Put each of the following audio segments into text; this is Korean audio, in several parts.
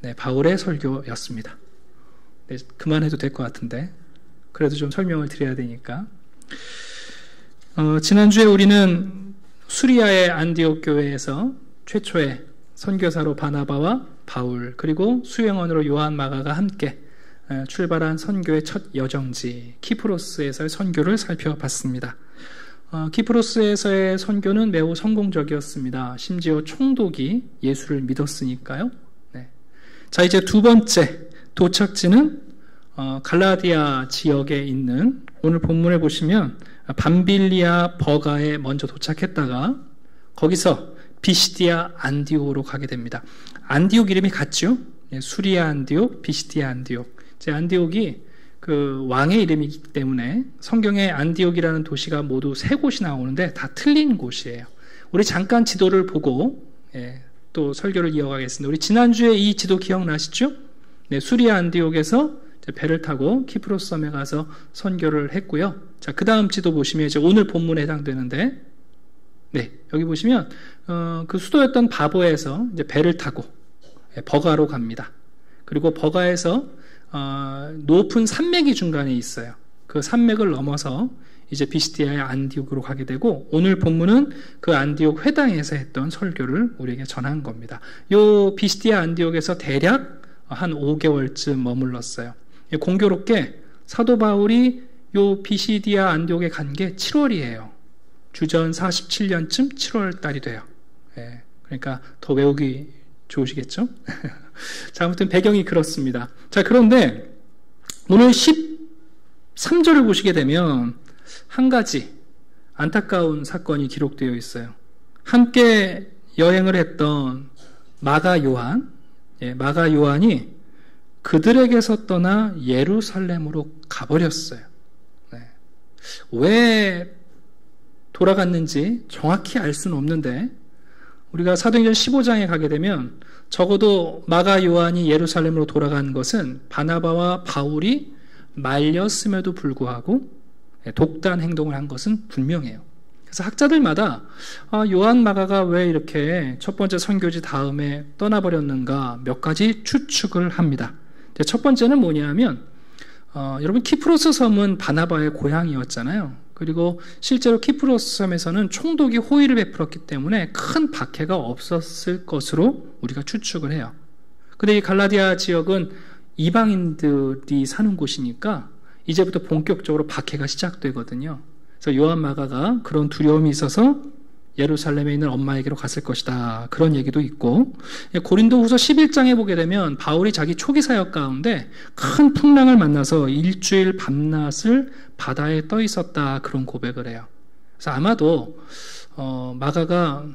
네, 바울의 설교였습니다. 네, 그만해도 될 것 같은데 그래도 좀 설명을 드려야 되니까. 지난주에 우리는 수리아의 안디옥 교회에서 최초의 선교사로 바나바와 바울 그리고 수행원으로 요한 마가가 함께 출발한 선교의 첫 여정지 키프로스에서의 선교를 살펴봤습니다. 키프로스에서의 선교는 매우 성공적이었습니다. 심지어 총독이 예수를 믿었으니까요. 네. 자, 이제 두 번째 도착지는 갈라디아 지역에 있는, 오늘 본문에 보시면 밤빌리아 버가에 먼저 도착했다가 거기서 비시디아 안디옥으로 가게 됩니다. 안디옥 이름이 같죠? 수리아 안디옥, 비시디아 안디옥. 제 안디옥이 그 왕의 이름이기 때문에 성경에 안디옥이라는 도시가 모두 세 곳이 나오는데 다 틀린 곳이에요. 우리 잠깐 지도를 보고 또 설교를 이어가겠습니다. 우리 지난주에 이 지도 기억나시죠? 네, 수리아 안디옥에서 배를 타고 키프로스 섬에 가서 선교를 했고요. 자, 그 다음 지도 보시면 이제 오늘 본문에 해당되는데, 네, 여기 보시면 그 수도였던 바보에서 이제 배를 타고 버가로 갑니다. 그리고 버가에서 높은 산맥이 중간에 있어요. 그 산맥을 넘어서 이제 비시디아의 안디옥으로 가게 되고, 오늘 본문은 그 안디옥 회당에서 했던 설교를 우리에게 전한 겁니다. 요 비시디아 안디옥에서 대략 한 5개월쯤 머물렀어요. 공교롭게 사도 바울이 요 비시디아 안디옥에 간 게 7월이에요. 주전 47년쯤 7월 달이 돼요. 그러니까 더 외우기 좋으시겠죠? 자, 아무튼 배경이 그렇습니다. 자, 그런데 오늘 13절을 보시게 되면 한 가지 안타까운 사건이 기록되어 있어요. 함께 여행을 했던 마가 요한이 그들에게서 떠나 예루살렘으로 가버렸어요. 네. 왜 돌아갔는지 정확히 알 수는 없는데, 우리가 사도행전 15장에 가게 되면 적어도 마가 요한이 예루살렘으로 돌아간 것은 바나바와 바울이 말렸음에도 불구하고 독단 행동을 한 것은 분명해요. 그래서 학자들마다 요한 마가가 왜 이렇게 첫 번째 선교지 다음에 떠나버렸는가 몇 가지 추측을 합니다. 첫 번째는 뭐냐면 여러분 키프로스 섬은 바나바의 고향이었잖아요. 그리고 실제로 키프로스 섬에서는 총독이 호의를 베풀었기 때문에 큰 박해가 없었을 것으로 우리가 추측을 해요. 근데 이 갈라디아 지역은 이방인들이 사는 곳이니까 이제부터 본격적으로 박해가 시작되거든요. 그래서 요한 마가가 그런 두려움이 있어서 예루살렘에 있는 엄마에게로 갔을 것이다, 그런 얘기도 있고, 고린도후서 11장에 보게 되면 바울이 자기 초기 사역 가운데 큰 풍랑을 만나서 일주일 밤낮을 바다에 떠 있었다, 그런 고백을 해요. 그래서 아마도 마가가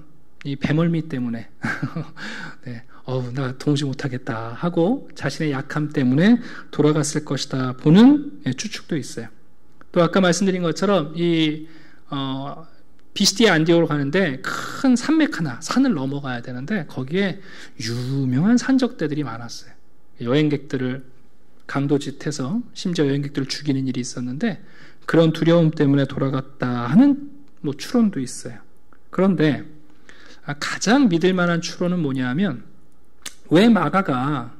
이 배멀미 때문에 네, 나 동지 못하겠다 하고 자신의 약함 때문에 돌아갔을 것이다 보는 추측도 있어요. 또 아까 말씀드린 것처럼 이 비시디아 안디옥으로 가는데 큰 산맥 하나, 산을 넘어가야 되는데 거기에 유명한 산적대들이 많았어요. 여행객들을 강도짓해서 심지어 여행객들을 죽이는 일이 있었는데 그런 두려움 때문에 돌아갔다 하는 추론도 있어요. 그런데 가장 믿을 만한 추론은 뭐냐면, 왜 마가가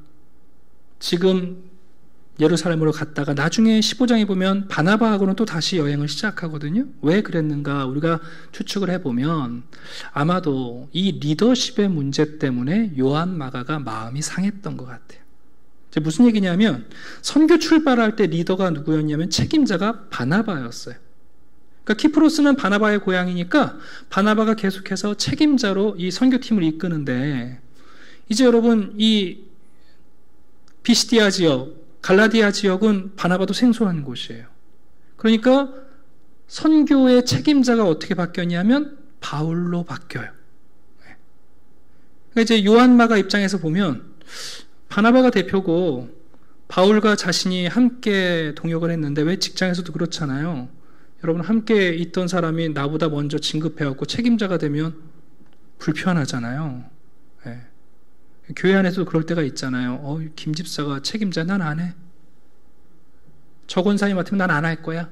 지금 예루살렘으로 갔다가 나중에 15장에 보면 바나바하고는 또 다시 여행을 시작하거든요. 왜 그랬는가 우리가 추측을 해보면 아마도 이 리더십의 문제 때문에 요한 마가가 마음이 상했던 것 같아요. 무슨 얘기냐면, 선교 출발할 때 리더가 누구였냐면 책임자가 바나바였어요. 그러니까 키프로스는 바나바의 고향이니까 바나바가 계속해서 책임자로 이 선교팀을 이끄는데, 이제 여러분 이 비시디아 지역, 갈라디아 지역은 바나바도 생소한 곳이에요. 그러니까 선교의 책임자가 어떻게 바뀌었냐면 바울로 바뀌어요. 그러니까 이제 요한마가 입장에서 보면 바나바가 대표고 바울과 자신이 함께 동역을 했는데, 왜 직장에서도 그렇잖아요. 여러분, 함께 있던 사람이 나보다 먼저 진급해갖고 책임자가 되면 불편하잖아요. 네. 교회 안에서도 그럴 때가 있잖아요. 김 집사가 책임자, 난 안 해. 저 권사님 맡으면 난 안 할 거야.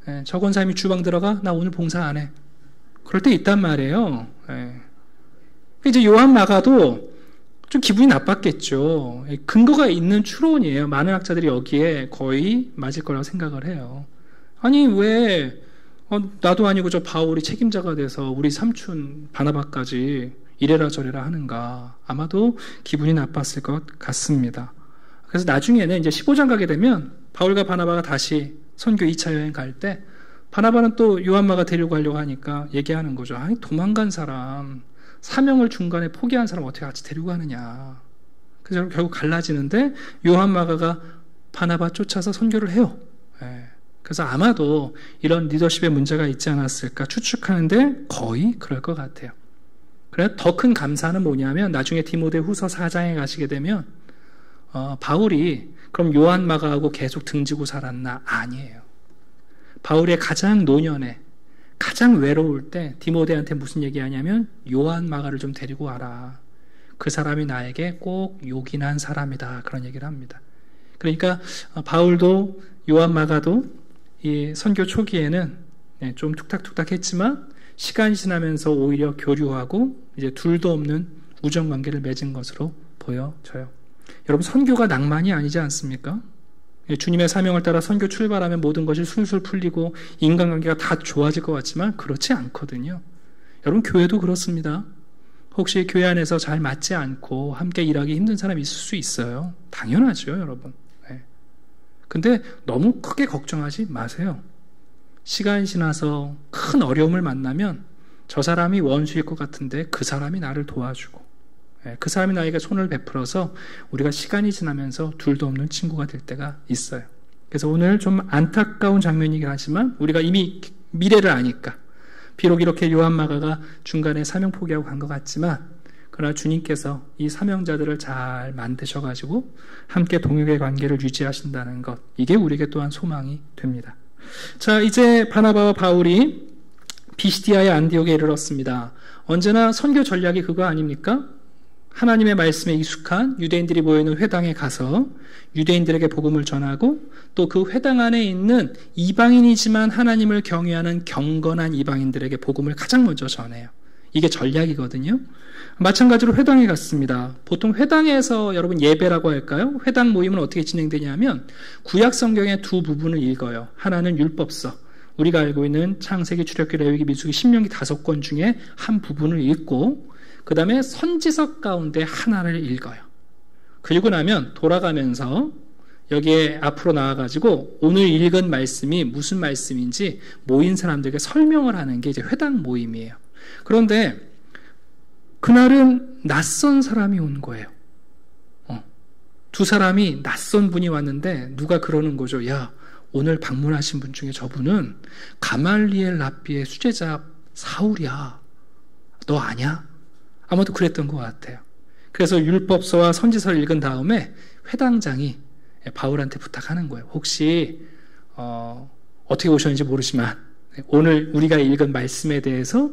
네. 저 권사님이 주방 들어가? 나 오늘 봉사 안 해. 그럴 때 있단 말이에요. 네. 이제 요한 마가도 좀 기분이 나빴겠죠. 근거가 있는 추론이에요. 많은 학자들이 여기에 거의 맞을 거라고 생각을 해요. 아니 왜 나도 아니고 저 바울이 책임자가 돼서 우리 삼촌 바나바까지 이래라 저래라 하는가. 아마도 기분이 나빴을 것 같습니다. 그래서 나중에는 이제 15장 가게 되면 바울과 바나바가 다시 선교 2차 여행 갈 때 바나바는 또 요한마가 데리고 가려고 하니까 얘기하는 거죠. 아니 도망간 사람, 사명을 중간에 포기한 사람 어떻게 같이 데리고 가느냐. 그래서 결국 갈라지는데 요한마가가 바나바 쫓아서 선교를 해요. 그래서 아마도 이런 리더십에 문제가 있지 않았을까 추측하는데 거의 그럴 것 같아요. 그래 더 큰 감사는 뭐냐면 나중에 디모데후서 4장에 가시게 되면 바울이 그럼 요한마가하고 계속 등지고 살았나? 아니에요. 바울의 가장 노년에 가장 외로울 때 디모데한테 무슨 얘기하냐면 요한마가를 좀 데리고 와라. 그 사람이 나에게 꼭 요긴한 사람이다. 그런 얘기를 합니다. 그러니까 바울도 요한마가도 이 선교 초기에는 좀 툭탁툭탁 했지만 시간이 지나면서 오히려 교류하고 이제 둘도 없는 우정 관계를 맺은 것으로 보여져요. 여러분 선교가 낭만이 아니지 않습니까? 주님의 사명을 따라 선교 출발하면 모든 것이 술술 풀리고 인간관계가 다 좋아질 것 같지만 그렇지 않거든요. 여러분 교회도 그렇습니다. 혹시 교회 안에서 잘 맞지 않고 함께 일하기 힘든 사람이 있을 수 있어요. 당연하죠, 여러분. 근데 너무 크게 걱정하지 마세요. 시간이 지나서 큰 어려움을 만나면 저 사람이 원수일 것 같은데 그 사람이 나를 도와주고 그 사람이 나에게 손을 베풀어서 우리가 시간이 지나면서 둘도 없는 친구가 될 때가 있어요. 그래서 오늘 좀 안타까운 장면이긴 하지만 우리가 이미 미래를 아니까 비록 이렇게 요한마가가 중간에 사명 포기하고 간 것 같지만 그러나 주님께서 이 사명자들을 잘 만드셔가지고 함께 동역의 관계를 유지하신다는 것, 이게 우리에게 또한 소망이 됩니다. 자, 이제 바나바와 바울이 비시디아의 안디옥에 이르렀습니다. 언제나 선교 전략이 그거 아닙니까? 하나님의 말씀에 익숙한 유대인들이 모여있는 회당에 가서 유대인들에게 복음을 전하고 또 그 회당 안에 있는 이방인이지만 하나님을 경외하는 경건한 이방인들에게 복음을 가장 먼저 전해요. 이게 전략이거든요. 마찬가지로 회당에 갔습니다. 보통 회당에서 여러분 예배라고 할까요? 회당 모임은 어떻게 진행되냐면 구약 성경의 두 부분을 읽어요. 하나는 율법서, 우리가 알고 있는 창세기, 출애굽기, 레위기, 민수기, 신명기 5권 중에 한 부분을 읽고 그 다음에 선지서 가운데 하나를 읽어요. 그리고 나면 돌아가면서 여기에 앞으로 나와가지고 오늘 읽은 말씀이 무슨 말씀인지 모인 사람들에게 설명을 하는 게 이제 회당 모임이에요. 그런데 그날은 낯선 사람이 온 거예요. 두 사람이 낯선 분이 왔는데 누가 그러는 거죠. 야, 오늘 방문하신 분 중에 저분은 가말리엘 랍비의 수제자 사울이야. 너 아냐? 아마도 그랬던 것 같아요. 그래서 율법서와 선지서를 읽은 다음에 회당장이 바울한테 부탁하는 거예요. 혹시 어떻게 오셨는지 모르지만 오늘 우리가 읽은 말씀에 대해서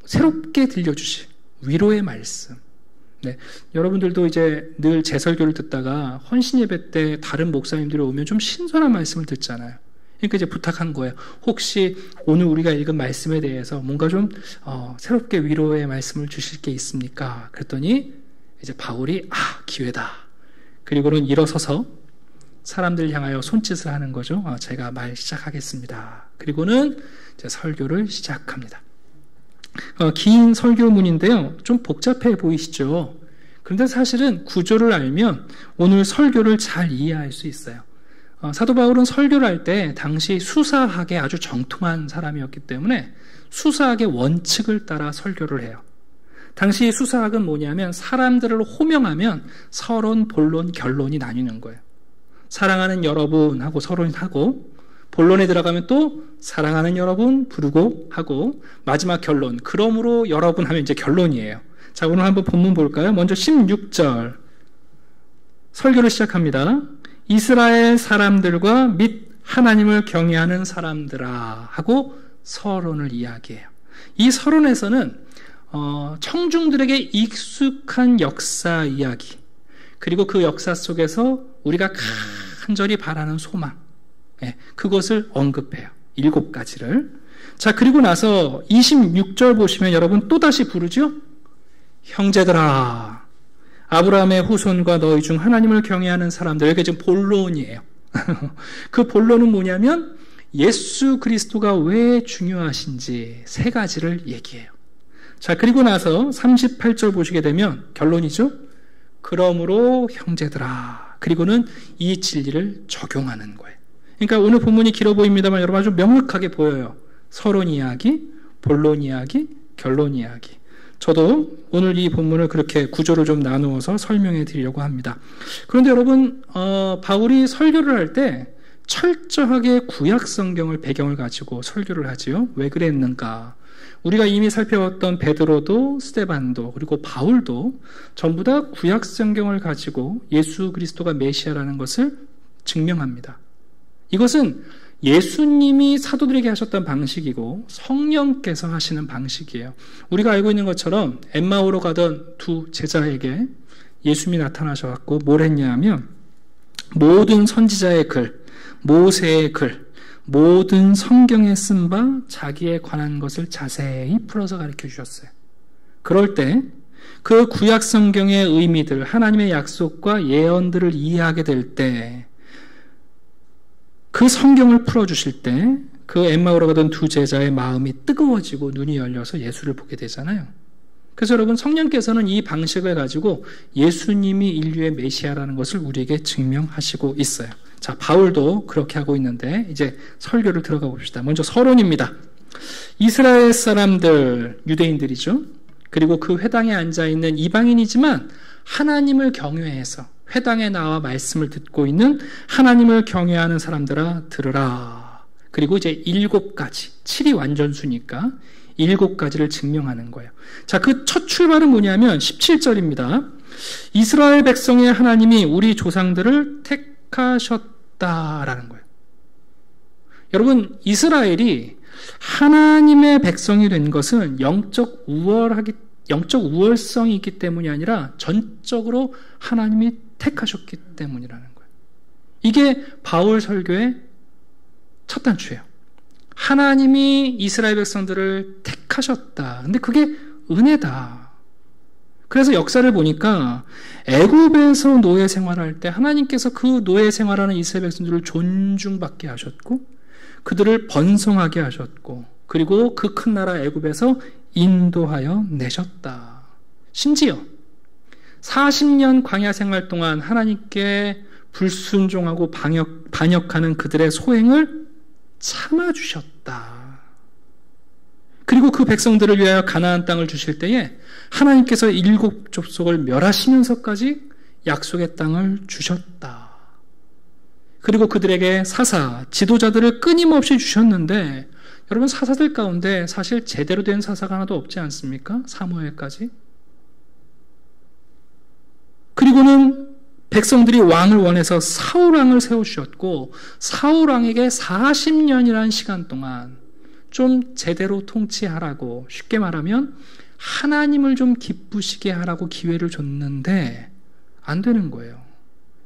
새롭게 들려주실 위로의 말씀. 네, 여러분들도 이제 늘 제설교를 듣다가 헌신 예배 때 다른 목사님들이 오면 좀 신선한 말씀을 듣잖아요. 그러니까 이제 부탁한 거예요. 혹시 오늘 우리가 읽은 말씀에 대해서 뭔가 좀 새롭게 위로의 말씀을 주실 게 있습니까? 그랬더니 이제 바울이 기회다. 그리고는 일어서서 사람들 향하여 손짓을 하는 거죠. 제가 말 시작하겠습니다. 그리고는 이제 설교를 시작합니다. 긴 설교문인데요. 좀 복잡해 보이시죠? 그런데 사실은 구조를 알면 오늘 설교를 잘 이해할 수 있어요. 사도 바울은 설교를 할 때 당시 수사학에 아주 정통한 사람이었기 때문에 수사학의 원칙을 따라 설교를 해요. 당시 수사학은 뭐냐면 사람들을 호명하면 서론, 본론, 결론이 나뉘는 거예요. 사랑하는 여러분하고 서론하고 본론에 들어가면 또 사랑하는 여러분 부르고 하고 마지막 결론, 그러므로 여러분 하면 이제 결론이에요. 자, 오늘 한번 본문 볼까요? 먼저 16절 설교를 시작합니다. 이스라엘 사람들과 및 하나님을 경외하는 사람들아 하고 서론을 이야기해요. 이 서론에서는 청중들에게 익숙한 역사 이야기, 그리고 그 역사 속에서 우리가 간절히 바라는 소망, 그것을 언급해요. 7가지를. 자, 그리고 나서 26절 보시면 여러분 또다시 부르죠? 형제들아, 아브라함의 후손과 너희 중 하나님을 경외하는 사람들, 이게 지금 본론이에요. 그 본론은 뭐냐면 예수 그리스도가 왜 중요하신지 세 가지를 얘기해요. 자, 그리고 나서 38절 보시게 되면 결론이죠. 그러므로 형제들아, 그리고는 이 진리를 적용하는 거예요. 그러니까 오늘 본문이 길어 보입니다만 여러분 아주 명확하게 보여요. 서론 이야기, 본론 이야기, 결론 이야기. 저도 오늘 이 본문을 그렇게 구조를 좀 나누어서 설명해 드리려고 합니다. 그런데 여러분, 바울이 설교를 할 때 철저하게 구약 성경을 배경을 가지고 설교를 하지요. 왜 그랬는가? 우리가 이미 살펴봤던 베드로도 스데반도 그리고 바울도 전부 다 구약 성경을 가지고 예수 그리스도가 메시아라는 것을 증명합니다. 이것은 예수님이 사도들에게 하셨던 방식이고 성령께서 하시는 방식이에요. 우리가 알고 있는 것처럼 엠마오로 가던 두 제자에게 예수님이 나타나셔서 뭘 했냐 하면 모든 선지자의 글, 모세의 글, 모든 성경에 쓴 바 자기에 관한 것을 자세히 풀어서 가르쳐 주셨어요. 그럴 때 그 구약 성경의 의미들, 하나님의 약속과 예언들을 이해하게 될 때 그 성경을 풀어주실 때 그 엠마오로 가던 두 제자의 마음이 뜨거워지고 눈이 열려서 예수를 보게 되잖아요. 그래서 여러분 성령께서는 이 방식을 가지고 예수님이 인류의 메시아라는 것을 우리에게 증명하시고 있어요. 자, 바울도 그렇게 하고 있는데 이제 설교를 들어가 봅시다. 먼저 서론입니다. 이스라엘 사람들, 유대인들이죠. 그리고 그 회당에 앉아있는 이방인이지만 하나님을 경외해서 회당에 나와 말씀을 듣고 있는 하나님을 경외하는 사람들아 들으라. 그리고 이제 7가지, 7이 완전수니까 7가지를 증명하는 거예요. 자, 그 첫 출발은 뭐냐면 17절입니다. 이스라엘 백성의 하나님이 우리 조상들을 택하셨다라는 거예요. 여러분, 이스라엘이 하나님의 백성이 된 것은 영적 우월성이 있기 때문이 아니라 전적으로 하나님이 택하셨기 때문이라는 거예요. 이게 바울 설교의 첫 단추예요. 하나님이 이스라엘 백성들을 택하셨다. 근데 그게 은혜다. 그래서 역사를 보니까 애굽에서 노예 생활할 때 하나님께서 그 노예 생활하는 이스라엘 백성들을 존중받게 하셨고 그들을 번성하게 하셨고 그리고 그 큰 나라 애굽에서 인도하여 내셨다. 심지어 40년 광야 생활 동안 하나님께 불순종하고 반역하는 그들의 소행을 참아주셨다. 그리고 그 백성들을 위하여 가나안 땅을 주실 때에 하나님께서 7 족속을 멸하시면서까지 약속의 땅을 주셨다. 그리고 그들에게 사사, 지도자들을 끊임없이 주셨는데 여러분 사사들 가운데 사실 제대로 된 사사가 하나도 없지 않습니까? 사무엘까지. 그리고는 백성들이 왕을 원해서 사울왕을 세우셨고 사울왕에게 40년이라는 시간 동안 좀 제대로 통치하라고 쉽게 말하면 하나님을 좀 기쁘시게 하라고 기회를 줬는데 안 되는 거예요.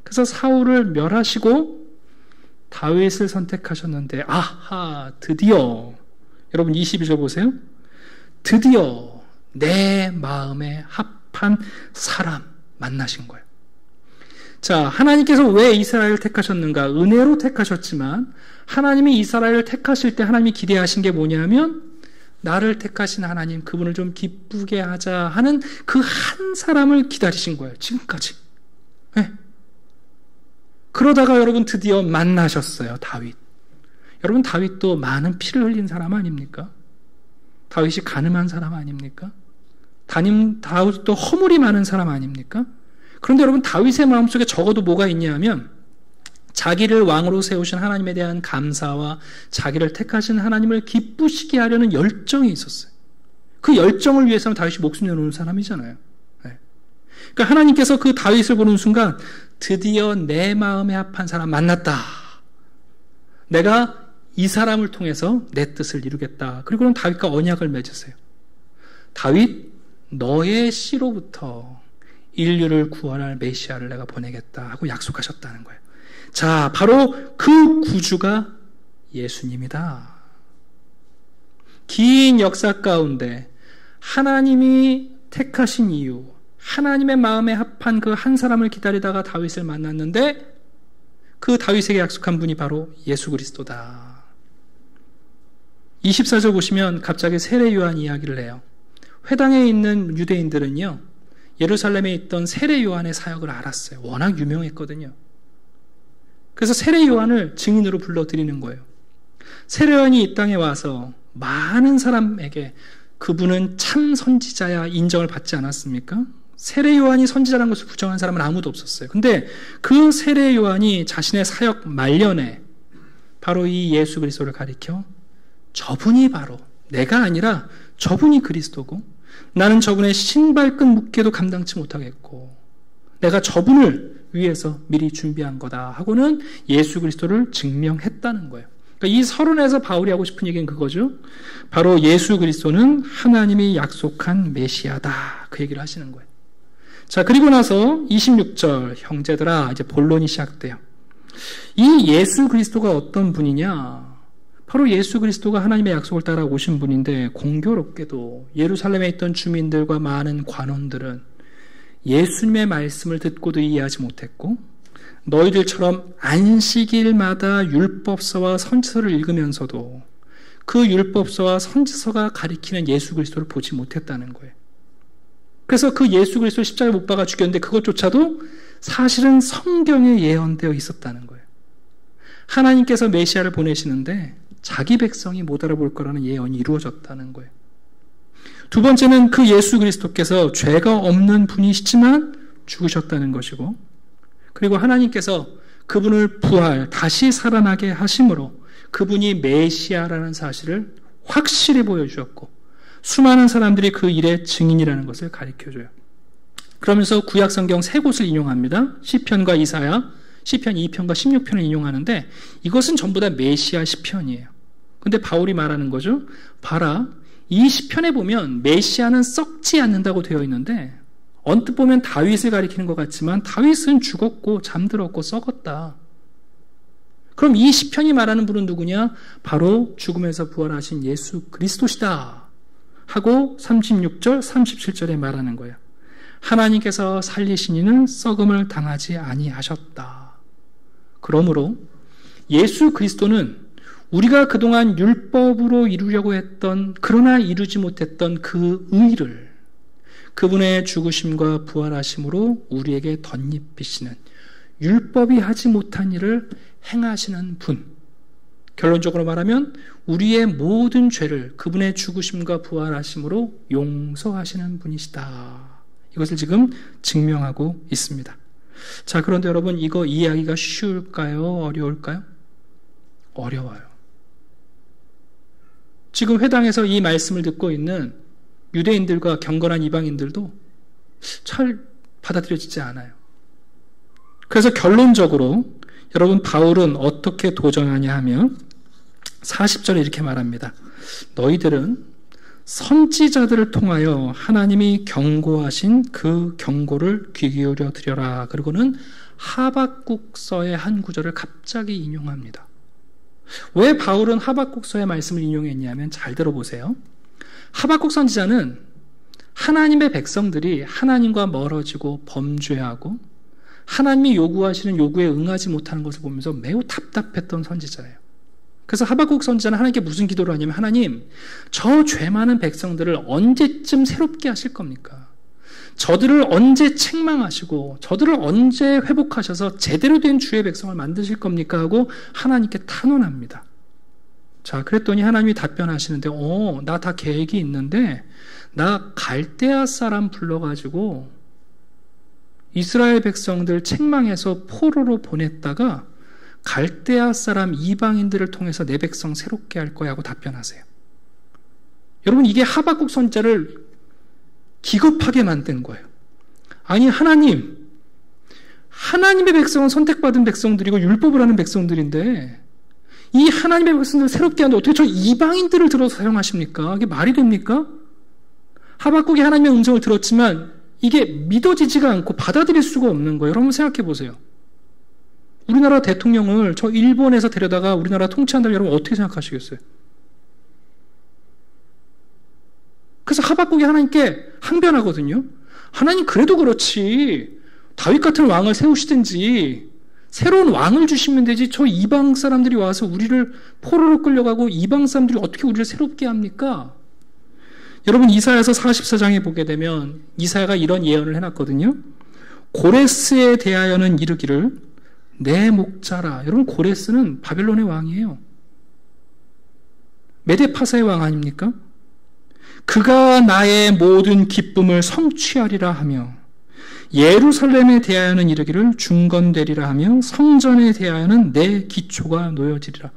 그래서 사울을 멸하시고 다윗을 선택하셨는데 아하 드디어 여러분 22절 보세요. 드디어 내 마음에 합한 사람 만나신 거예요. 자, 하나님께서 왜 이스라엘을 택하셨는가? 은혜로 택하셨지만 하나님이 이스라엘을 택하실 때 하나님이 기대하신 게 뭐냐면 나를 택하신 하나님 그분을 좀 기쁘게 하자 하는 그 한 사람을 기다리신 거예요. 지금까지. 네. 그러다가 여러분 드디어 만나셨어요. 다윗. 여러분 다윗도 많은 피를 흘린 사람 아닙니까? 다윗이 가늠한 사람 아닙니까? 다윗도 허물이 많은 사람 아닙니까? 그런데 여러분 다윗의 마음속에 적어도 뭐가 있냐면 자기를 왕으로 세우신 하나님에 대한 감사와 자기를 택하신 하나님을 기쁘시게 하려는 열정이 있었어요. 그 열정을 위해서는 다윗이 목숨 내놓은 사람이잖아요. 네. 그러니까 하나님께서 그 다윗을 보는 순간 드디어 내 마음에 합한 사람 만났다. 내가 이 사람을 통해서 내 뜻을 이루겠다. 그리고는 다윗과 언약을 맺으세요. 다윗 너의 씨로부터 인류를 구원할 메시아를 내가 보내겠다 하고 약속하셨다는 거예요. 자, 바로 그 구주가 예수님이다. 긴 역사 가운데 하나님이 택하신 이유, 하나님의 마음에 합한 그 한 사람을 기다리다가 다윗을 만났는데 그 다윗에게 약속한 분이 바로 예수 그리스도다. 24절 보시면 갑자기 세례 요한 이야기를 해요. 회당에 있는 유대인들은요, 예루살렘에 있던 세례 요한의 사역을 알았어요. 워낙 유명했거든요. 그래서 세례 요한을 증인으로 불러드리는 거예요. 세례 요한이 이 땅에 와서 많은 사람에게 그분은 참 선지자야 인정을 받지 않았습니까? 세례 요한이 선지자라는 것을 부정한 사람은 아무도 없었어요. 근데 그 세례 요한이 자신의 사역 말년에 바로 이 예수 그리스도를 가리켜 저분이 바로 내가 아니라 저분이 그리스도고 나는 저분의 신발끈 묶기도 감당치 못하겠고 내가 저분을 위해서 미리 준비한 거다 하고는 예수 그리스도를 증명했다는 거예요. 그러니까 이 서론에서 바울이 하고 싶은 얘기는 그거죠. 바로 예수 그리스도는 하나님이 약속한 메시아다. 그 얘기를 하시는 거예요. 자, 그리고 나서 26절 형제들아 이제 본론이 시작돼요. 이 예수 그리스도가 어떤 분이냐? 바로 예수 그리스도가 하나님의 약속을 따라 오신 분인데 공교롭게도 예루살렘에 있던 주민들과 많은 관원들은 예수님의 말씀을 듣고도 이해하지 못했고 너희들처럼 안식일마다 율법서와 선지서를 읽으면서도 그 율법서와 선지서가 가리키는 예수 그리스도를 보지 못했다는 거예요. 그래서 그 예수 그리스도를 십자가에 못 박아 죽였는데 그것조차도 사실은 성경에 예언되어 있었다는 거예요. 하나님께서 메시아를 보내시는데 자기 백성이 못 알아볼 거라는 예언이 이루어졌다는 거예요. 두 번째는 그 예수 그리스도께서 죄가 없는 분이시지만 죽으셨다는 것이고 그리고 하나님께서 그분을 다시 살아나게 하심으로 그분이 메시아라는 사실을 확실히 보여주었고 수많은 사람들이 그 일의 증인이라는 것을 가르쳐줘요. 그러면서 구약성경 세 곳을 인용합니다. 시편과 이사야, 시편 2편과 16편을 인용하는데 이것은 전부 다 메시아 시편이에요. 근데 바울이 말하는 거죠. 봐라, 이 시편에 보면 메시아는 썩지 않는다고 되어 있는데 언뜻 보면 다윗을 가리키는 것 같지만 다윗은 죽었고 잠들었고 썩었다. 그럼 이 시편이 말하는 분은 누구냐? 바로 죽음에서 부활하신 예수 그리스도시다 하고 36절, 37절에 말하는 거예요. 하나님께서 살리신 이는 썩음을 당하지 아니하셨다. 그러므로 예수 그리스도는 우리가 그동안 율법으로 이루려고 했던 그러나 이루지 못했던 그 의를 그분의 죽으심과 부활하심으로 우리에게 덧입히시는 율법이 하지 못한 일을 행하시는 분. 결론적으로 말하면 우리의 모든 죄를 그분의 죽으심과 부활하심으로 용서하시는 분이시다. 이것을 지금 증명하고 있습니다. 자, 그런데 여러분 이거 이해하기가 쉬울까요? 어려울까요? 어려워요. 지금 회당에서 이 말씀을 듣고 있는 유대인들과 경건한 이방인들도 잘 받아들여지지 않아요. 그래서 결론적으로 여러분 바울은 어떻게 도전하냐 하면 40절에 이렇게 말합니다. 너희들은 선지자들을 통하여 하나님이 경고하신 그 경고를 귀 기울여 드려라. 그리고는 하박국서의 한 구절을 갑자기 인용합니다. 왜 바울은 하박국서의 말씀을 인용했냐면 잘 들어보세요. 하박국 선지자는 하나님의 백성들이 하나님과 멀어지고 범죄하고 하나님이 요구하시는 요구에 응하지 못하는 것을 보면서 매우 답답했던 선지자예요. 그래서 하박국 선지자는 하나님께 무슨 기도를 하냐면 하나님, 저 죄 많은 백성들을 언제쯤 새롭게 하실 겁니까? 저들을 언제 책망하시고 저들을 언제 회복하셔서 제대로 된 주의 백성을 만드실 겁니까? 하고 하나님께 탄원합니다. 자, 그랬더니 하나님이 답변하시는데 나 다 계획이 있는데 나 갈대아 사람 불러가지고 이스라엘 백성들 책망해서 포로로 보냈다가 갈대아 사람 이방인들을 통해서 내 백성 새롭게 할 거야 하고 답변하세요. 여러분 이게 하박국 선지자를 기겁하게 만든 거예요. 아니 하나님의 백성은 선택받은 백성들이고 율법을 하는 백성들인데 이 하나님의 백성들을 새롭게 하는데 어떻게 저 이방인들을 들어서 사용하십니까? 이게 말이 됩니까? 하박국이 하나님의 음성을 들었지만 이게 믿어지지가 않고 받아들일 수가 없는 거예요. 여러분 생각해 보세요. 우리나라 대통령을 저 일본에서 데려다가 우리나라 통치한다면 여러분 어떻게 생각하시겠어요? 그래서 하박국이 하나님께 항변하거든요. 하나님 그래도 그렇지. 다윗 같은 왕을 세우시든지 새로운 왕을 주시면 되지. 저 이방 사람들이 와서 우리를 포로로 끌려가고 이방 사람들이 어떻게 우리를 새롭게 합니까? 여러분 이사야서 44장에 보게 되면 이사야가 이런 예언을 해놨거든요. 고레스에 대하여는 이르기를 내 목자라. 여러분 고레스는 바벨론의 왕이에요. 메데파사의 왕 아닙니까? 그가 나의 모든 기쁨을 성취하리라 하며 예루살렘에 대하여는 이르기를 중건되리라 하며 성전에 대하여는 내 기초가 놓여지리라.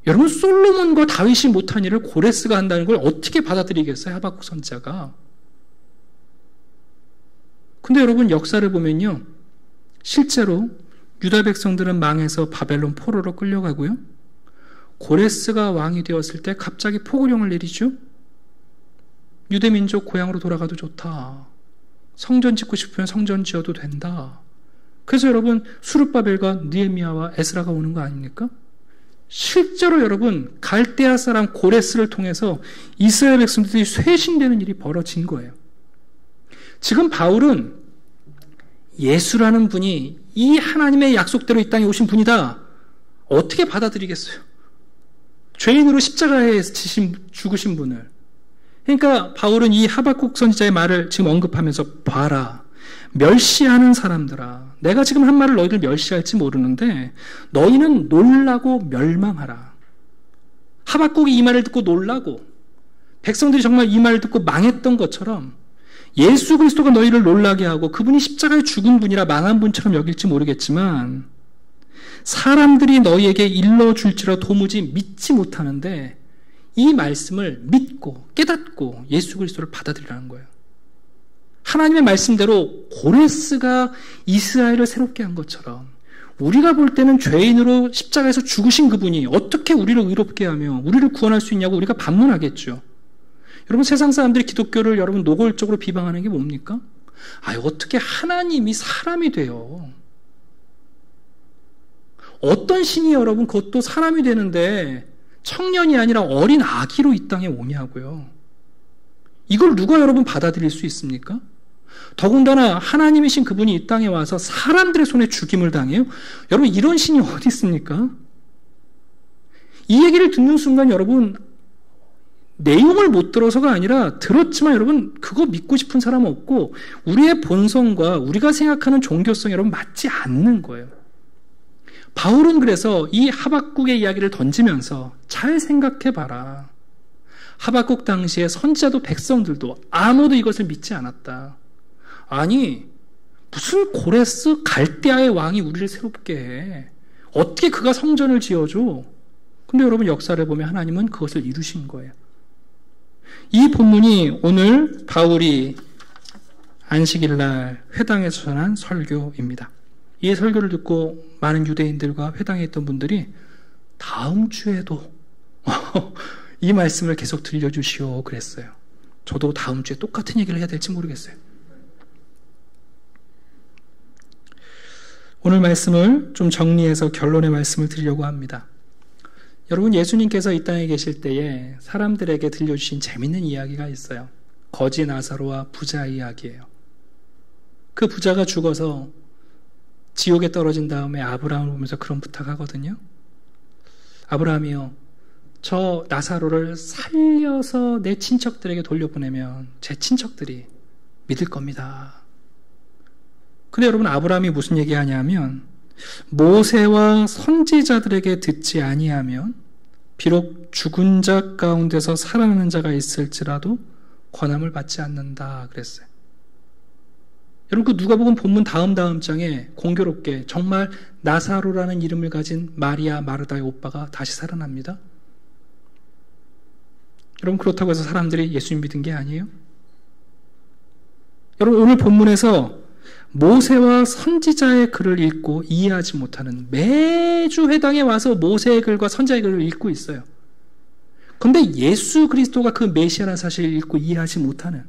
여러분 솔로몬과 다윗이 못한 일을 고레스가 한다는 걸 어떻게 받아들이겠어요? 하박국 선지자가. 근데 여러분 역사를 보면요. 실제로 유다 백성들은 망해서 바벨론 포로로 끌려가고요. 고레스가 왕이 되었을 때 갑자기 포고령을 내리죠. 유대민족 고향으로 돌아가도 좋다. 성전 짓고 싶으면 성전 지어도 된다. 그래서 여러분 수룹바벨과 느헤미야와 에스라가 오는 거 아닙니까? 실제로 여러분 갈대아 사람 고레스를 통해서 이스라엘 백성들이 쇄신되는 일이 벌어진 거예요. 지금 바울은 예수라는 분이 이 하나님의 약속대로 이 땅에 오신 분이다. 어떻게 받아들이겠어요? 죄인으로 십자가에 죽으신 분을. 그러니까 바울은 이 하박국 선지자의 말을 지금 언급하면서 봐라. 멸시하는 사람들아. 내가 지금 한 말을 너희들 멸시할지 모르는데 너희는 놀라고 멸망하라. 하박국이 이 말을 듣고 놀라고 백성들이 정말 이 말을 듣고 망했던 것처럼 예수 그리스도가 너희를 놀라게 하고 그분이 십자가에 죽은 분이라 망한 분처럼 여길지 모르겠지만 사람들이 너희에게 일러줄지라 도무지 믿지 못하는데 이 말씀을 믿고 깨닫고 예수 그리스도를 받아들이라는 거예요. 하나님의 말씀대로 고레스가 이스라엘을 새롭게 한 것처럼 우리가 볼 때는 죄인으로 십자가에서 죽으신 그분이 어떻게 우리를 의롭게 하며 우리를 구원할 수 있냐고 우리가 반문하겠죠. 여러분 세상 사람들이 기독교를 여러분 노골적으로 비방하는 게 뭡니까? 어떻게 하나님이 사람이 돼요? 어떤 신이 여러분 그것도 사람이 되는데 청년이 아니라 어린 아기로 이 땅에 오냐고요. 이걸 누가 여러분 받아들일 수 있습니까? 더군다나 하나님이신 그분이 이 땅에 와서 사람들의 손에 죽임을 당해요. 여러분 이런 신이 어디 있습니까? 이 얘기를 듣는 순간 여러분 내용을 못 들어서가 아니라 들었지만 여러분 그거 믿고 싶은 사람은 없고 우리의 본성과 우리가 생각하는 종교성이 여러분 맞지 않는 거예요. 바울은 그래서 이 하박국의 이야기를 던지면서 잘 생각해봐라. 하박국 당시에 선지자도 백성들도 아무도 이것을 믿지 않았다. 아니 무슨 고레스 갈대아의 왕이 우리를 새롭게 해. 어떻게 그가 성전을 지어줘. 근데 여러분 역사를 보면 하나님은 그것을 이루신 거예요. 이 본문이 오늘 바울이 안식일날 회당에서 전한 설교입니다. 이 설교를 듣고 많은 유대인들과 회당에 있던 분들이 다음 주에도 이 말씀을 계속 들려주시오 그랬어요. 저도 다음 주에 똑같은 얘기를 해야 될지 모르겠어요. 오늘 말씀을 좀 정리해서 결론의 말씀을 드리려고 합니다. 여러분 예수님께서 이 땅에 계실 때에 사람들에게 들려주신 재밌는 이야기가 있어요. 거지 나사로와 부자 이야기예요. 그 부자가 죽어서 지옥에 떨어진 다음에 아브라함을 보면서 그런 부탁하거든요. 아브라함이요, 저 나사로를 살려서 내 친척들에게 돌려보내면 제 친척들이 믿을 겁니다. 근데 여러분 아브라함이 무슨 얘기하냐면 모세와 선지자들에게 듣지 아니하면 비록 죽은 자 가운데서 살아나는 자가 있을지라도 권함을 받지 않는다 그랬어요. 여러분 그 누가복음 본문 다음 장에 공교롭게 정말 나사로라는 이름을 가진 마리아 마르다의 오빠가 다시 살아납니다. 여러분 그렇다고 해서 사람들이 예수님 믿은 게 아니에요? 여러분 오늘 본문에서 모세와 선지자의 글을 읽고 이해하지 못하는, 매주 회당에 와서 모세의 글과 선지자의 글을 읽고 있어요. 그런데 예수 그리스도가 그 메시아라는 사실을 읽고 이해하지 못하는,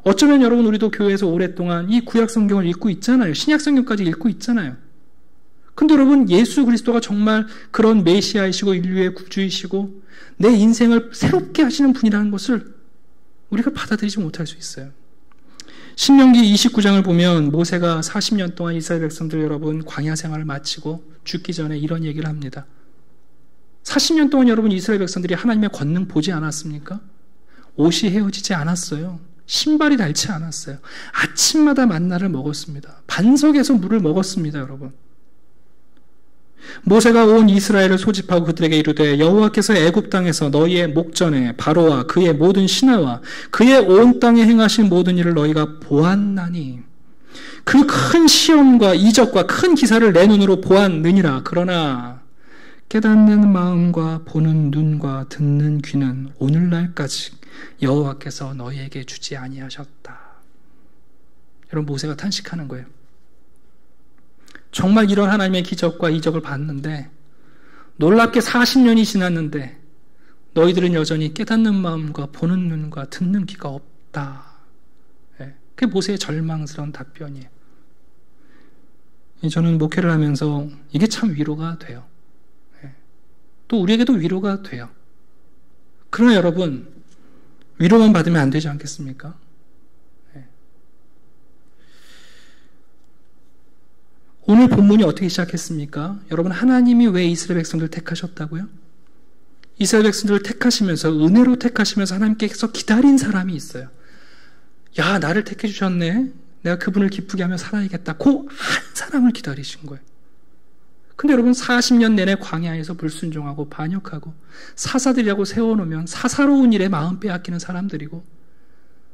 어쩌면 여러분 우리도 교회에서 오랫동안 이 구약 성경을 읽고 있잖아요. 신약 성경까지 읽고 있잖아요. 근데 여러분 예수 그리스도가 정말 그런 메시아이시고 인류의 구주이시고 내 인생을 새롭게 하시는 분이라는 것을 우리가 받아들이지 못할 수 있어요. 신명기 29장을 보면 모세가 40년 동안 이스라엘 백성들 여러분 광야 생활을 마치고 죽기 전에 이런 얘기를 합니다. 40년 동안 여러분 이스라엘 백성들이 하나님의 권능 보지 않았습니까? 옷이 헤어지지 않았어요. 신발이 닳지 않았어요. 아침마다 만나를 먹었습니다. 반석에서 물을 먹었습니다, 여러분. 모세가 온 이스라엘을 소집하고 그들에게 이르되 여호와께서 애굽 땅에서 너희의 목전에 바로와 그의 모든 신하와 그의 온 땅에 행하신 모든 일을 너희가 보았나니 그 큰 시험과 이적과 큰 기사를 내 눈으로 보았느니라. 그러나 깨닫는 마음과 보는 눈과 듣는 귀는 오늘날까지 여호와께서 너희에게 주지 아니하셨다. 여러분, 모세가 탄식하는 거예요. 정말 이런 하나님의 기적과 이적을 봤는데 놀랍게 40년이 지났는데 너희들은 여전히 깨닫는 마음과 보는 눈과 듣는 귀가 없다. 그게 모세의 절망스러운 답변이에요. 저는 목회를 하면서 이게 참 위로가 돼요. 또 우리에게도 위로가 돼요. 그러나 여러분, 위로만 받으면 안 되지 않겠습니까? 오늘 본문이 어떻게 시작했습니까? 여러분, 하나님이 왜 이스라엘 백성들을 택하셨다고요? 이스라엘 백성들을 택하시면서, 은혜로 택하시면서 하나님께서 기다린 사람이 있어요. 야, 나를 택해 주셨네. 내가 그분을 기쁘게 하며 살아야겠다. 그 한 사람을 기다리신 거예요. 근데 여러분, 40년 내내 광야에서 불순종하고 반역하고 사사들이라고 세워놓으면 사사로운 일에 마음 빼앗기는 사람들이고,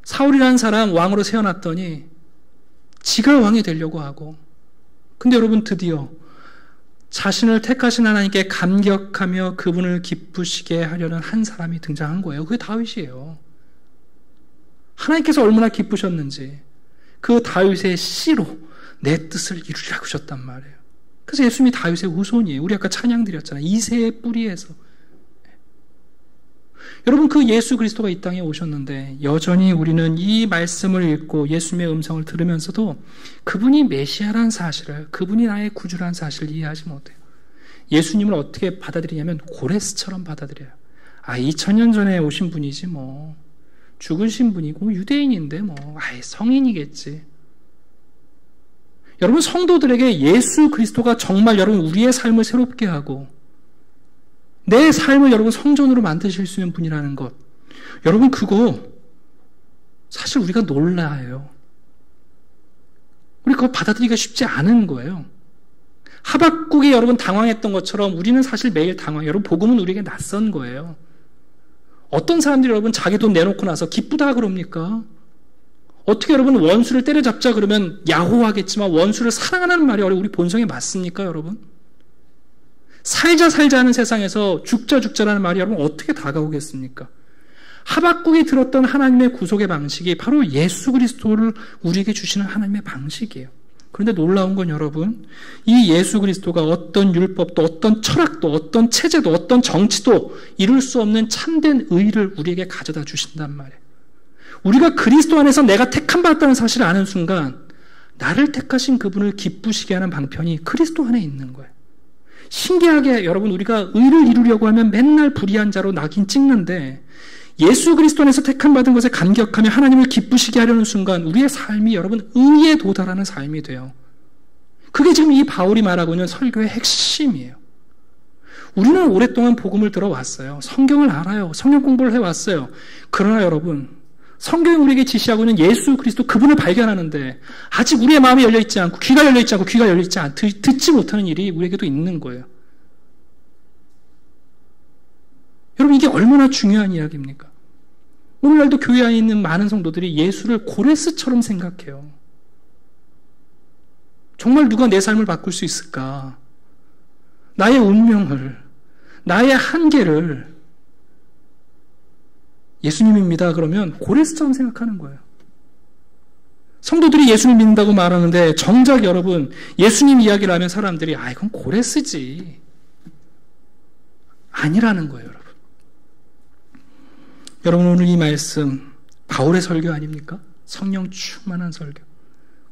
사울이라는 사람 왕으로 세워놨더니 지가 왕이 되려고 하고, 근데 여러분, 드디어 자신을 택하신 하나님께 감격하며 그분을 기쁘시게 하려는 한 사람이 등장한 거예요. 그게 다윗이에요. 하나님께서 얼마나 기쁘셨는지 그 다윗의 씨로 내 뜻을 이루리라고 하셨단 말이에요. 그래서 예수님이 다윗의 후손이에요. 우리 아까 찬양 드렸잖아요. 이새의 뿌리에서. 여러분, 그 예수 그리스도가 이 땅에 오셨는데 여전히 우리는 이 말씀을 읽고 예수님의 음성을 들으면서도 그분이 메시아란 사실을, 그분이 나의 구주란 사실을 이해하지 못해요. 예수님을 어떻게 받아들이냐면 고레스처럼 받아들여요. 2000년 전에 오신 분이지 뭐, 죽으신 분이고 유대인인데 뭐, 성인이겠지. 여러분, 성도들에게 예수 그리스도가 정말 여러분 우리의 삶을 새롭게 하고 내 삶을 여러분 성전으로 만드실 수 있는 분이라는 것, 여러분 그거 사실 우리가 놀라요. 우리 그거 받아들이기가 쉽지 않은 거예요. 하박국이 여러분 당황했던 것처럼 우리는 사실 매일 당황해요. 여러분, 복음은 우리에게 낯선 거예요. 어떤 사람들이 여러분 자기 돈 내놓고 나서 기쁘다 그럽니까? 어떻게 여러분 원수를 때려잡자 그러면 야호하겠지만 원수를 사랑하는 말이 우리 본성에 맞습니까, 여러분? 살자 하는 세상에서 죽자라는 말이 여러분 어떻게 다가오겠습니까? 하박국이 들었던 하나님의 구속의 방식이 바로 예수 그리스도를 우리에게 주시는 하나님의 방식이에요. 그런데 놀라운 건 여러분, 이 예수 그리스도가 어떤 율법도, 어떤 철학도, 어떤 체제도, 어떤 정치도 이룰 수 없는 참된 의를 우리에게 가져다 주신단 말이에요. 우리가 그리스도 안에서 내가 택함 받았다는 사실을 아는 순간 나를 택하신 그분을 기쁘시게 하는 방편이 그리스도 안에 있는 거예요. 신기하게 여러분, 우리가 의를 이루려고 하면 맨날 불의한 자로 낙인 찍는데 예수 그리스도 안에서 택함 받은 것에 감격하며 하나님을 기쁘시게 하려는 순간 우리의 삶이 여러분 의에 도달하는 삶이 돼요. 그게 지금 이 바울이 말하고 있는 설교의 핵심이에요. 우리는 오랫동안 복음을 들어왔어요. 성경을 알아요. 성경 공부를 해왔어요. 그러나 여러분, 성경이 우리에게 지시하고 있는 예수 그리스도 그분을 발견하는데 아직 우리의 마음이 열려있지 않고 귀가 열려있지 않고 듣지 못하는 일이 우리에게도 있는 거예요. 여러분, 이게 얼마나 중요한 이야기입니까? 오늘날도 교회 안에 있는 많은 성도들이 예수를 고레스처럼 생각해요. 정말 누가 내 삶을 바꿀 수 있을까? 나의 운명을, 나의 한계를 예수님입니다 그러면 고레스처럼 생각하는 거예요. 성도들이 예수님 믿는다고 말하는데 정작 여러분 예수님 이야기를 하면 사람들이 이건 고레스지. 아니라는 거예요, 여러분. 여러분, 오늘 이 말씀 바울의 설교 아닙니까? 성령 충만한 설교.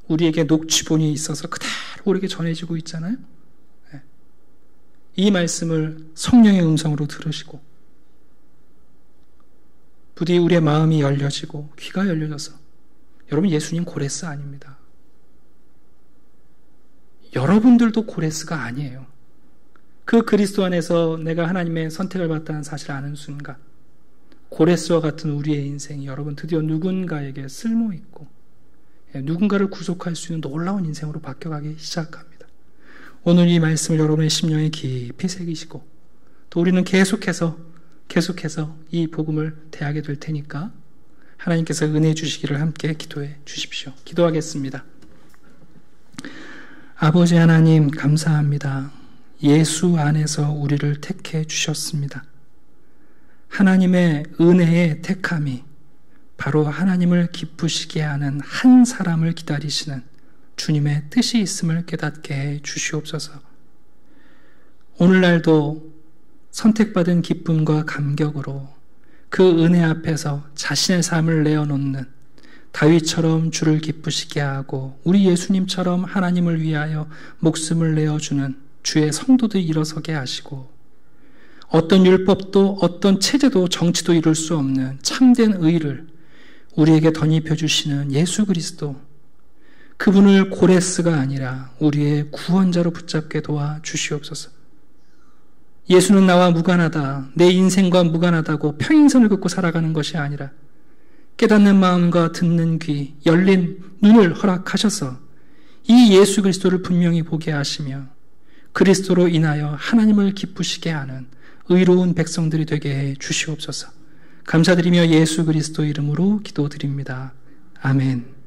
우리에게 녹취본이 있어서 그대로 우리에게 전해지고 있잖아요. 이 말씀을 성령의 음성으로 들으시고 부디 우리의 마음이 열려지고 귀가 열려져서 여러분 예수님 고레스 아닙니다. 여러분들도 고레스가 아니에요. 그 그리스도 안에서 내가 하나님의 선택을 받다는 사실을 아는 순간 고레스와 같은 우리의 인생이 여러분 드디어 누군가에게 쓸모있고 누군가를 구속할 수 있는 놀라운 인생으로 바뀌어가기 시작합니다. 오늘 이 말씀을 여러분의 심령에 깊이 새기시고 또 우리는 계속해서 이 복음을 대하게 될 테니까 하나님께서 은혜 주시기를 함께 기도해 주십시오. 기도하겠습니다. 아버지 하나님 감사합니다. 예수 안에서 우리를 택해 주셨습니다. 하나님의 은혜의 택함이 바로 하나님을 기쁘시게 하는 한 사람을 기다리시는 주님의 뜻이 있음을 깨닫게 해 주시옵소서. 오늘날도 선택받은 기쁨과 감격으로 그 은혜 앞에서 자신의 삶을 내어놓는 다윗처럼 주를 기쁘시게 하고 우리 예수님처럼 하나님을 위하여 목숨을 내어주는 주의 성도들이 일어서게 하시고 어떤 율법도 어떤 체제도 정치도 이룰 수 없는 참된 의를 우리에게 덧입혀 주시는 예수 그리스도, 그분을 고레스가 아니라 우리의 구원자로 붙잡게 도와 주시옵소서. 예수는 나와 무관하다, 내 인생과 무관하다고 평행선을 긋고 살아가는 것이 아니라 깨닫는 마음과 듣는 귀, 열린 눈을 허락하셔서 이 예수 그리스도를 분명히 보게 하시며 그리스도로 인하여 하나님을 기쁘시게 하는 의로운 백성들이 되게 해 주시옵소서. 감사드리며 예수 그리스도 이름으로 기도드립니다. 아멘.